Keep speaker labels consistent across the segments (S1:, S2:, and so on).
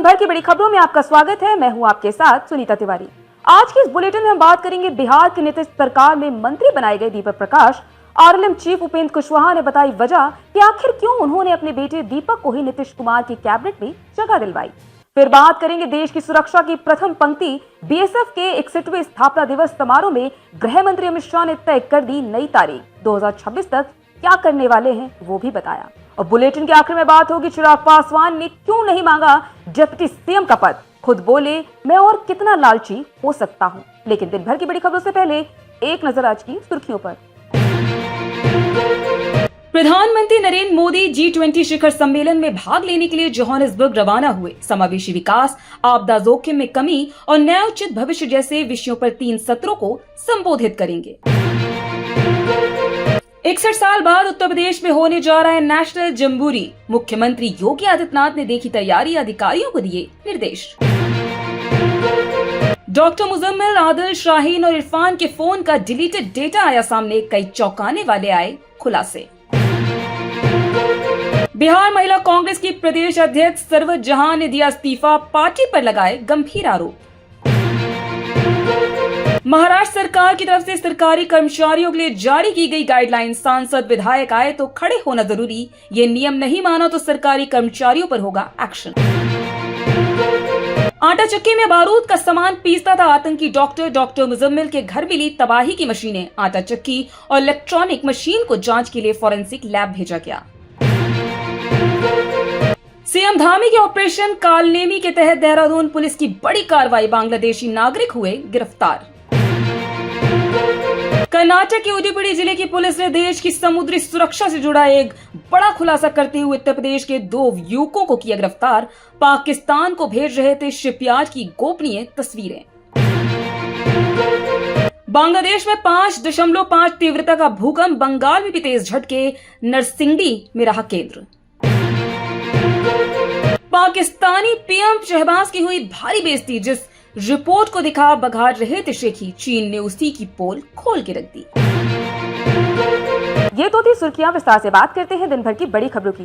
S1: दिन भर की बड़ी खबरों में आपका स्वागत है। मैं हूं आपके साथ सुनीता तिवारी। आज की इस बुलेटिन में हम बात करेंगे बिहार की नीतीश सरकार में मंत्री बनाए गए दीपक प्रकाश। आरएलएम चीफ उपेंद्र कुशवाहा ने बताई वजह कि आखिर क्यों उन्होंने अपने बेटे दीपक को ही नीतीश कुमार की कैबिनेट में जगह दिलवाई। फिर बात करेंगे देश की सुरक्षा की प्रथम पंक्ति बीएसएफ के 61वें स्थापना दिवस समारोह में गृह मंत्री अमित शाह ने तय कर दी नई तारीख। 2026 तक क्या करने वाले हैं वो भी बताया। और बुलेटिन के आखिर में बात होगी चिराग पासवान ने क्यों नहीं मांगा डिप्टी सीएम का पद। खुद बोले मैं और कितना लालची हो सकता हूं। लेकिन दिन भर की बड़ी खबरों से पहले एक नजर आज की सुर्खियों पर। प्रधानमंत्री नरेंद्र मोदी G20 शिखर सम्मेलन में भाग लेने के लिए जोहानिसबर्ग रवाना हुए। समावेशी विकास, आपदा जोखिम में कमी और न्यायोचित भविष्य जैसे विषयों पर 3 सत्रों को संबोधित करेंगे। 61 साल बाद उत्तर प्रदेश में होने जा रहा है नेशनल जम्बूरी। मुख्यमंत्री योगी आदित्यनाथ ने देखी तैयारी, अधिकारियों को दिए निर्देश। डॉक्टर मुजम्मिल, आदिल, शाहीन और इरफान के फोन का डिलीटेड डेटा आया सामने। कई चौंकाने वाले आए खुलासे। बिहार महिला कांग्रेस की प्रदेश अध्यक्ष सरवत जहां ने दिया इस्तीफा, पार्टी पर लगाए गंभीर आरोप। महाराष्ट्र सरकार की तरफ से सरकारी कर्मचारियों के लिए जारी की गई गाइडलाइन, सांसद विधायक आए तो खड़े होना जरूरी, ये नियम नहीं माना तो सरकारी कर्मचारियों पर होगा एक्शन। आटा चक्की में बारूद का सामान पीसता था आतंकी डॉक्टर मुजम्मिल के घर मिली तबाही की मशीनें। आटा चक्की और इलेक्ट्रॉनिक मशीन को जांच के लिए फॉरेंसिक लैब भेजा गया। सीएम धामी के ऑपरेशन कालनेमी के तहत देहरादून पुलिस की बड़ी कार्रवाई, बांग्लादेशी नागरिक हुए गिरफ्तार। कर्नाटक के उदयपुर जिले की पुलिस ने देश की समुद्री सुरक्षा से जुड़ा एक बड़ा खुलासा करते हुए उत्तर प्रदेश के 2 युवकों को किया गिरफ्तार। पाकिस्तान को भेज रहे थे शिपयार्ड की गोपनीय तस्वीरें। बांग्लादेश में 5.5 तीव्रता का भूकंप, बंगाल में भी तेज झटके, नरसिंगडी में रहा केंद्र। पाकिस्तानी पीएम शहबाज की हुई भारी बेइज्जती, जिस रिपोर्ट को दिखा बघार रहे थे शेखी, चीन ने उसी की पोल खोल के रख दी। ये तो थी सुर्खियां। विस्तार से बात करते हैं दिन भर की बड़ी खबरों की।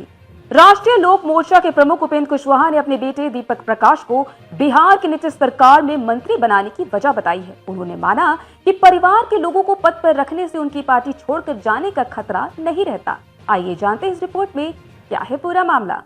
S1: राष्ट्रीय लोक मोर्चा के प्रमुख उपेंद्र कुशवाहा ने अपने बेटे दीपक प्रकाश को बिहार की नीतीश सरकार में मंत्री बनाने की वजह बताई है। उन्होंने माना कि परिवार के लोगों को पद पर रखने से उनकी पार्टी छोड़कर जाने का खतरा नहीं रहता। आइए जानते हैं इस रिपोर्ट में क्या है पूरा मामला।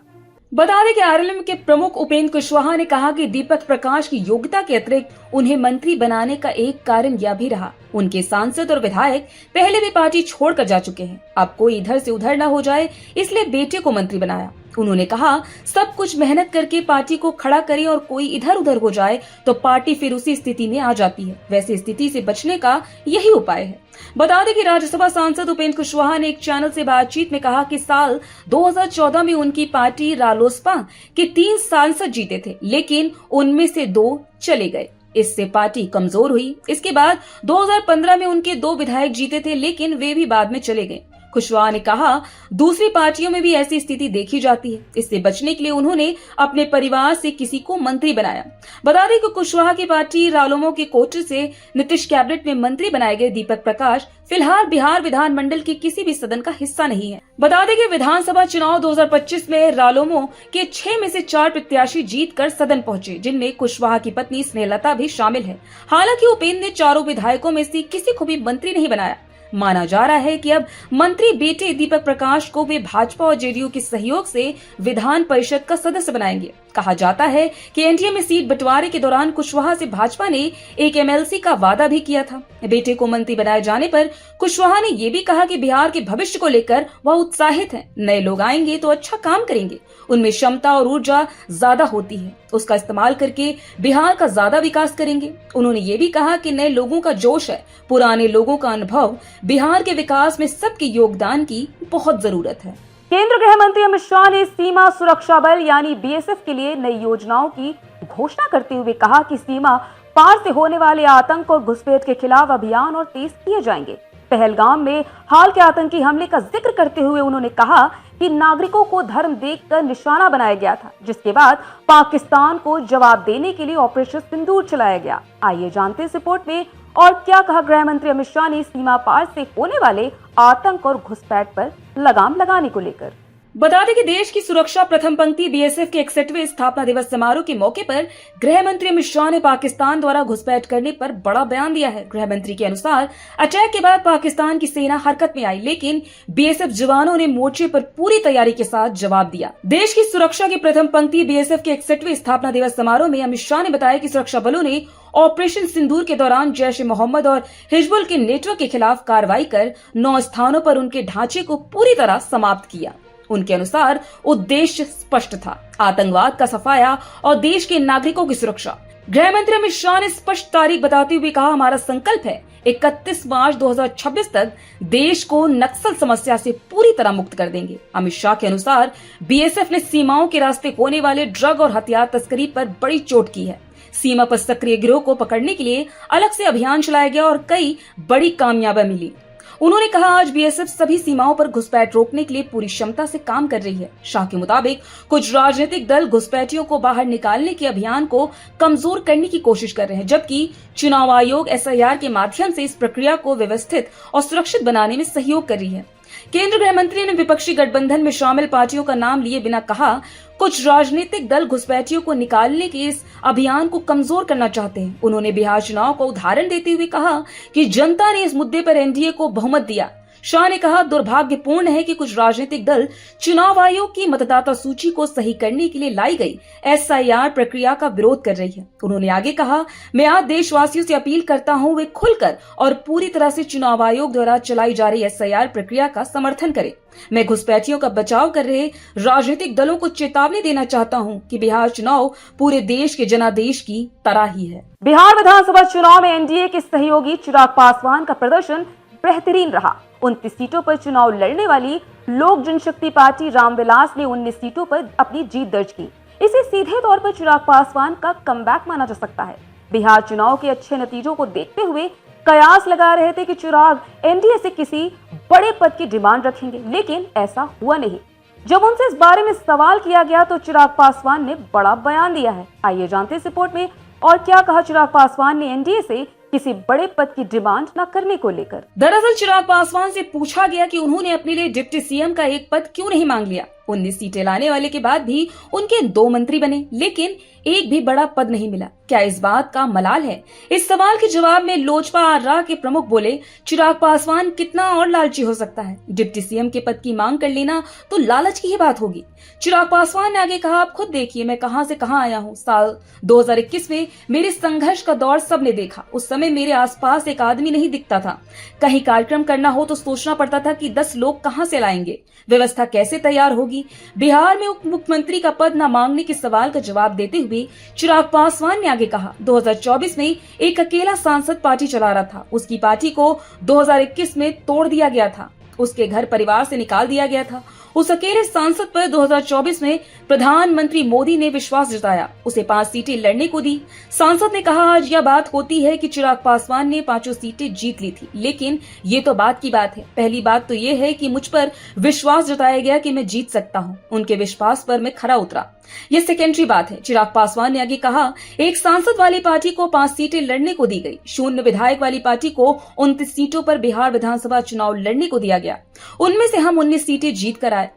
S1: बता दें कि आरएलएम के प्रमुख उपेंद्र कुशवाहा ने कहा कि दीपक प्रकाश की योग्यता के अतिरिक्त उन्हें मंत्री बनाने का एक कारण यह भी रहा, उनके सांसद और विधायक पहले भी पार्टी छोड़कर जा चुके हैं। अब कोई इधर से उधर न हो जाए, इसलिए बेटे को मंत्री बनाया। उन्होंने कहा सब कुछ मेहनत करके पार्टी को खड़ा करें और कोई इधर उधर हो जाए तो पार्टी फिर उसी स्थिति में आ जाती है। वैसे स्थिति से बचने का यही उपाय है। बता दें कि राज्यसभा सांसद उपेंद्र कुशवाहा ने एक चैनल से बातचीत में कहा कि साल 2014 में उनकी पार्टी रालोसपा के 3 सांसद जीते थे, लेकिन उनमें से 2 चले गए। इससे पार्टी कमजोर हुई। इसके बाद 2015 में उनके 2 विधायक जीते थे, लेकिन वे भी बाद में चले गए। कुशवाहा ने कहा दूसरी पार्टियों में भी ऐसी स्थिति देखी जाती है। इससे बचने के लिए उन्होंने अपने परिवार से किसी को मंत्री बनाया। बता दें कि कुशवाहा की पार्टी रालोमो के कोटे से नीतीश कैबिनेट में मंत्री बनाए गए दीपक प्रकाश फिलहाल बिहार विधानमंडल के किसी भी सदन का हिस्सा नहीं है। बता दें कि विधानसभा चुनाव 2025 में रालोमो के 6 में से 4 प्रत्याशी जीतकर सदन पहुंचे, जिनमें कुशवाहा की पत्नी स्नेहलता भी शामिल है। हालांकि उपेंद्र ने चारों विधायकों में से किसी को भी मंत्री नहीं बनाया। माना जा रहा है कि अब मंत्री बेटे दीपक प्रकाश को वे भाजपा और जेडीयू के सहयोग से विधान परिषद का सदस्य बनाएंगे। कहा जाता है कि एनडीए में सीट बंटवारे के दौरान कुशवाहा से भाजपा ने एक एमएलसी का वादा भी किया था। बेटे को मंत्री बनाए जाने पर कुशवाहा ने ये भी कहा कि बिहार के भविष्य को लेकर वह उत्साहित हैं। नए लोग आएंगे तो अच्छा काम करेंगे, उनमें क्षमता और ऊर्जा ज्यादा होती है, उसका इस्तेमाल करके बिहार का ज्यादा विकास करेंगे। उन्होंने ये भी कहा कि नए लोगों का जोश है, पुराने लोगों का अनुभव, बिहार के विकास में सबके योगदान की बहुत जरूरत है। केंद्रीय गृह मंत्री अमित शाह ने सीमा सुरक्षा बल यानी बीएसएफ के लिए नई योजनाओं की घोषणा करते हुए कहा कि सीमा पार से होने वाले आतंक और घुसपैठ के खिलाफ अभियान और तेज किए जाएंगे। पहलगाम में हाल के आतंकी हमले का जिक्र करते हुए उन्होंने कहा कि नागरिकों को धर्म देखकर निशाना बनाया गया था, जिसके बाद पाकिस्तान को जवाब देने के लिए ऑपरेशन सिंदूर चलाया गया। आइए जानते हैं इस रिपोर्ट में और क्या कहा गृह मंत्री अमित शाह ने सीमा पार से होने वाले आतंक और घुसपैठ पर लगाम लगाने को लेकर। बता दें कि देश की सुरक्षा प्रथम पंक्ति बीएसएफ के 61वें स्थापना दिवस समारोह के मौके पर गृह मंत्री अमित शाह ने पाकिस्तान द्वारा घुसपैठ करने पर बड़ा बयान दिया है। गृह मंत्री के अनुसार अटैक के बाद पाकिस्तान की सेना हरकत में आई, लेकिन बीएसएफ जवानों ने मोर्चे पर पूरी तैयारी के साथ जवाब दिया। देश की सुरक्षा की प्रथम पंक्ति बीएसएफ के 61वें स्थापना दिवस समारोह में अमित शाह ने बताया कि सुरक्षा बलों ने ऑपरेशन सिंदूर के दौरान जैश-ए-मोहम्मद और हिजबुल के नेटवर्क के खिलाफ कार्रवाई कर 9 स्थानों पर उनके ढांचे को पूरी तरह समाप्त किया। उनके अनुसार उद्देश्य स्पष्ट था, आतंकवाद का सफाया और देश के नागरिकों की सुरक्षा। गृह मंत्री अमित शाह ने स्पष्ट तारीख बताते हुए कहा, हमारा संकल्प है 31 मार्च 2026 तक देश को नक्सल समस्या से पूरी तरह मुक्त कर देंगे। अमित शाह के अनुसार बीएसएफ ने सीमाओं के रास्ते होने वाले ड्रग और हथियार तस्करी पर बड़ी चोट की है। सीमा पर सक्रिय गिरोह को पकड़ने के लिए अलग से अभियान चलाया गया और कई बड़ी कामयाबियां मिली। उन्होंने कहा, आज बीएसएफ सभी सीमाओं पर घुसपैठ रोकने के लिए पूरी क्षमता से काम कर रही है। शाह के मुताबिक कुछ राजनीतिक दल घुसपैठियों को बाहर निकालने के अभियान को कमजोर करने की कोशिश कर रहे हैं, जबकि चुनाव आयोग एसआईआर के माध्यम से इस प्रक्रिया को व्यवस्थित और सुरक्षित बनाने में सहयोग कर रही है। केंद्रीय गृह मंत्री ने विपक्षी गठबंधन में शामिल पार्टियों का नाम लिए बिना कहा, कुछ राजनीतिक दल घुसपैठियों को निकालने के इस अभियान को कमजोर करना चाहते हैं। उन्होंने बिहार चुनाव को उदाहरण देते हुए कहा कि जनता ने इस मुद्दे पर एनडीए को बहुमत दिया। शाह ने कहा, दुर्भाग्यपूर्ण है कि कुछ राजनीतिक दल चुनाव आयोग की मतदाता सूची को सही करने के लिए लाई गई एसआईआर प्रक्रिया का विरोध कर रही है। उन्होंने आगे कहा, मैं आज देशवासियों से अपील करता हूं, वे खुलकर और पूरी तरह से चुनाव आयोग द्वारा चलाई जा रही एसआईआर प्रक्रिया का समर्थन करें। मैं घुसपैठियों का बचाव कर रहे राजनीतिक दलों को चेतावनी देना चाहता हूं कि बिहार चुनाव पूरे देश के जनादेश की तरह ही है। बिहार विधानसभा चुनाव में एनडीए के सहयोगी चिराग पासवान का प्रदर्शन बेहतरीन रहा। 29 सीटों पर चुनाव लड़ने वाली लोक जनशक्ति पार्टी रामविलास ने 19 सीटों पर अपनी जीत दर्ज की। इसे सीधे तौर पर चिराग पासवान का कमबैक माना जा सकता है। बिहार चुनाव के अच्छे नतीजों को देखते हुए कयास लगा रहे थे कि चिराग एनडीए से किसी बड़े पद की डिमांड रखेंगे, लेकिन ऐसा हुआ नहीं। जब उनसे इस बारे में सवाल किया गया तो चिराग पासवान ने बड़ा बयान दिया है। आइए जानते हैं इस रिपोर्ट में और क्या कहा चिराग पासवान ने एनडीए से किसी बड़े पद की डिमांड न करने को लेकर। दरअसल चिराग पासवान से पूछा गया कि उन्होंने अपने लिए डिप्टी सीएम का एक पद क्यों नहीं मांग लिया। 19 सीटें लाने वाले के बाद भी उनके 2 मंत्री बने, लेकिन एक भी बड़ा पद नहीं मिला। क्या इस बात का मलाल है? इस सवाल के जवाब में लोजपा आर्रा के प्रमुख बोले, चिराग पासवान कितना और लालची हो सकता है। डिप्टी सीएम के पद की मांग कर लेना तो लालच की ही बात होगी। चिराग पासवान ने आगे कहा, आप खुद देखिए मैं कहां से कहां आया हूं। साल 2021 में मेरे संघर्ष का दौर सबने देखा। उस समय मेरे आसपास एक आदमी नहीं दिखता था। कहीं कार्यक्रम करना हो तो सोचना पड़ता था कि 10 लोग कहां से लाएंगे, व्यवस्था कैसे तैयार होगी। बिहार में उप मुख्यमंत्री का पद न मांगने के सवाल का जवाब देते हुए चिराग पासवान ने आगे कहा, 2024 में एक अकेला सांसद पार्टी चला रहा था। उसकी पार्टी को 2021 में तोड़ दिया गया था, उसके घर परिवार से निकाल दिया गया था। उस अकेले सांसद पर 2024 में प्रधानमंत्री मोदी ने विश्वास जताया, उसे 5 सीटें लड़ने को दी। सांसद ने कहा, आज यह बात होती है कि चिराग पासवान ने 5 सीटें जीत ली थी, लेकिन ये तो बात की बात है। पहली बात तो ये है कि मुझ पर विश्वास जताया गया कि मैं जीत सकता हूँ। उनके विश्वास पर मैं खरा उतरा। ये सेकेंडरी बात है। चिराग पासवान ने आगे कहा, एक सांसद वाली पार्टी को 5 सीटें लड़ने को दी गई। 0 विधायक वाली पार्टी को 29 सीटों पर बिहार विधानसभा चुनाव लड़ने को दिया गया। उनमें से हम 19 सीटें जीत कर आए,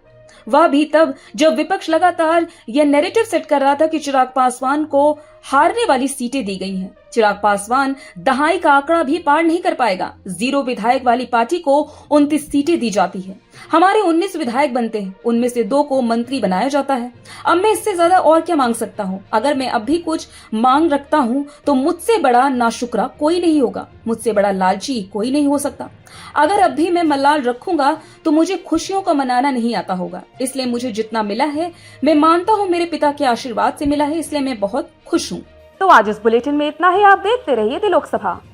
S1: वह भी तब जब विपक्ष लगातार यह नैरेटिव सेट कर रहा था कि चिराग पासवान को हारने वाली सीटें दी गई हैं। चिराग पासवान दहाई का आंकड़ा भी पार नहीं कर पाएगा। 0 विधायक वाली पार्टी को 29 सीटें दी जाती है। हमारे 19 विधायक बनते हैं, उनमें से 2 को मंत्री बनाया जाता है। अब मैं इससे ज्यादा और क्या मांग सकता हूँ? अगर मैं अब भी कुछ मांग रखता हूँ तो मुझसे बड़ा नाशुक्रा कोई नहीं होगा, मुझसे बड़ा लालची कोई नहीं हो सकता। अगर अब भी मैं मलाल रखूंगा तो मुझे खुशियों को मनाना नहीं आता होगा। इसलिए मुझे जितना मिला है मैं मानता हूँ मेरे पिता के आशीर्वाद से मिला है, इसलिए मैं बहुत खुश हूँ। तो आज इस बुलेटिन में इतना ही। आप देखते रहिए दी लोकसभा।